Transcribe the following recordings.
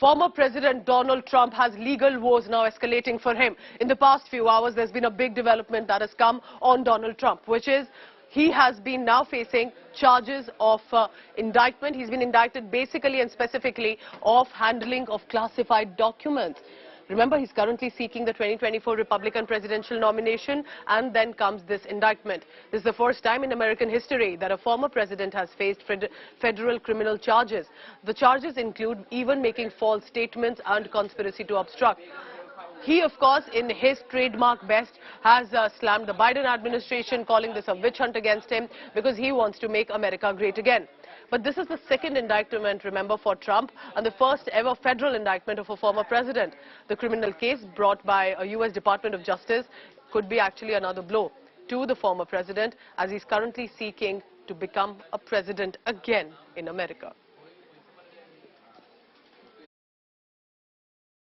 Former President Donald Trump has legal woes now escalating for him. In the past few hours, there's been a big development that has come on Donald Trump, which is he has been now facing charges of indictment. He's been indicted basically and specifically of handling of classified documents. Remember, he's currently seeking the 2024 Republican presidential nomination, and then comes this indictment. This is the first time in American history that a former president has faced federal criminal charges. The charges include even making false statements and conspiracy to obstruct. He, of course, in his trademark best, has slammed the Biden administration, calling this a witch hunt against him because he wants to make America great again. But this is the second indictment, remember, for Trump, and the first ever federal indictment of a former president. The criminal case brought by a U.S. Department of Justice could be actually another blow to the former president, as he's currently seeking to become a president again in America.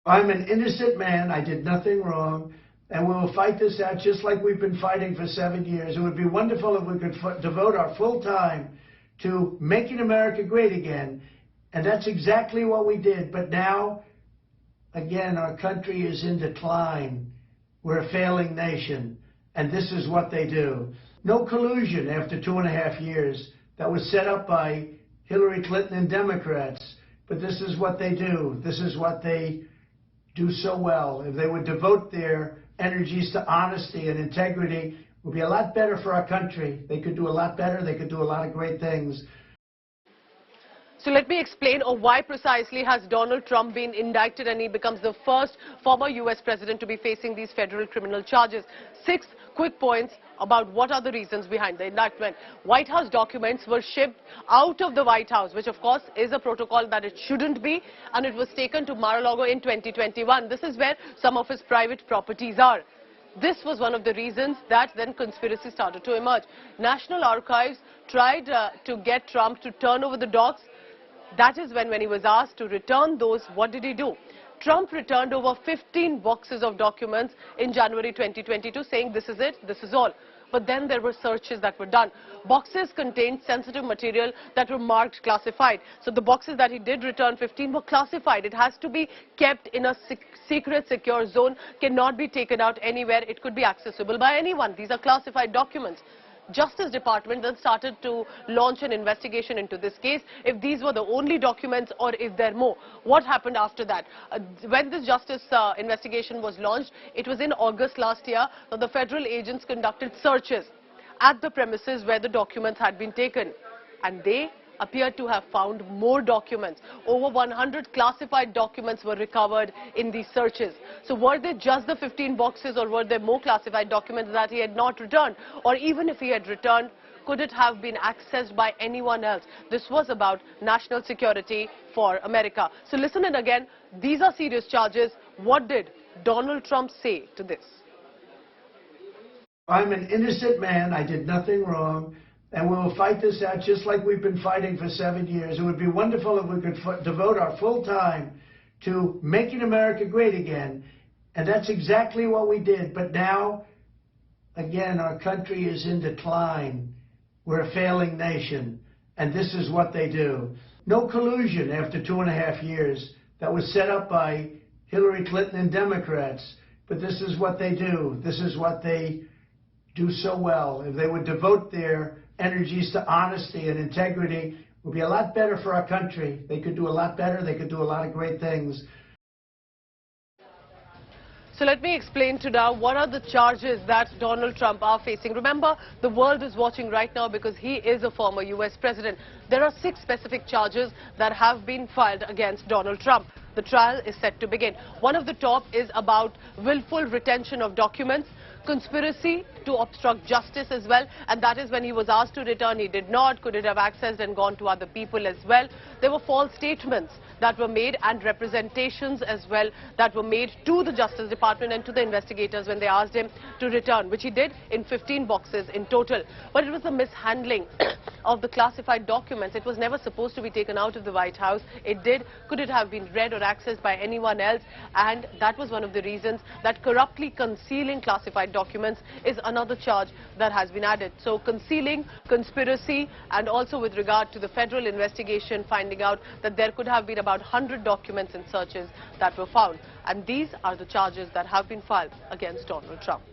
I'm an innocent man. I did nothing wrong. And we will fight this out just like we've been fighting for 7 years. It would be wonderful if we could devote our full time to making America great again. And that's exactly what we did. But now, again, our country is in decline. We're a failing nation. And this is what they do. No collusion after 2.5 years that was set up by Hillary Clinton and Democrats. But this is what they do. This is what they do so well. If they would devote their energies to honesty and integrity, it would be a lot better for our country. They could do a lot better. They could do a lot of great things. So let me explain why precisely has Donald Trump been indicted, and he becomes the first former U.S. president to be facing these federal criminal charges. 6 quick points about what are the reasons behind the indictment. White House documents were shipped out of the White House, which of course is a protocol that it shouldn't be, and it was taken to Mar-a-Lago in 2021. This is where some of his private properties are. This was one of the reasons that then conspiracy started to emerge. National Archives tried to get Trump to turn over the docs. That is when he was asked to return those, what did he do? Trump returned over 15 boxes of documents in January 2022, saying this is it, this is all. But then there were searches that were done. Boxes contained sensitive material that were marked classified. So the boxes that he did return, 15, were classified. It has to be kept in a secret, secure zone, cannot be taken out anywhere. It could be accessible by anyone. These are classified documents. Justice Department then started to launch an investigation into this case, if these were the only documents or if there are more. What happened after that? When this justice investigation was launched, it was in August last year. The federal agents conducted searches at the premises where the documents had been taken, and they appeared to have found more documents. Over 100 classified documents were recovered in these searches. So were they just the 15 boxes, or were there more classified documents that he had not returned? Or even if he had returned, could it have been accessed by anyone else? This was about national security for America. So listen in again. These are serious charges. What did Donald Trump say to this? I'm an innocent man. I did nothing wrong. And we will fight this out just like we've been fighting for 7 years. It would be wonderful if we could devote our full time to making America great again. And that's exactly what we did. But now, again, our country is in decline. We're a failing nation. And this is what they do. No collusion after 2.5 years that was set up by Hillary Clinton and Democrats. But this is what they do. This is what they do so well. If they would devote their energies to honesty and integrity, it would be a lot better for our country. They could do a lot better. They could do a lot of great things. So let me explain to now what are the charges that Donald Trump are facing. Remember, the world is watching right now because he is a former U.S. president. There are 6 specific charges that have been filed against Donald Trump. The trial is set to begin. One of the top is about willful retention of documents, conspiracy to obstruct justice as well, and that is when he was asked to return, he did not. Could it have accessed and gone to other people as well? There were false statements that were made and representations as well that were made to the Justice Department and to the investigators when they asked him to return, which he did in 15 boxes in total. But it was the mishandling of the classified documents. It was never supposed to be taken out of the White House. It did. Could it have been read or accessed by anyone else? And that was one of the reasons that corruptly concealing classified documents is another charge that has been added. So concealing, conspiracy, and also with regard to the federal investigation finding out that there could have been about 100 documents and searches that were found. And these are the charges that have been filed against Donald Trump.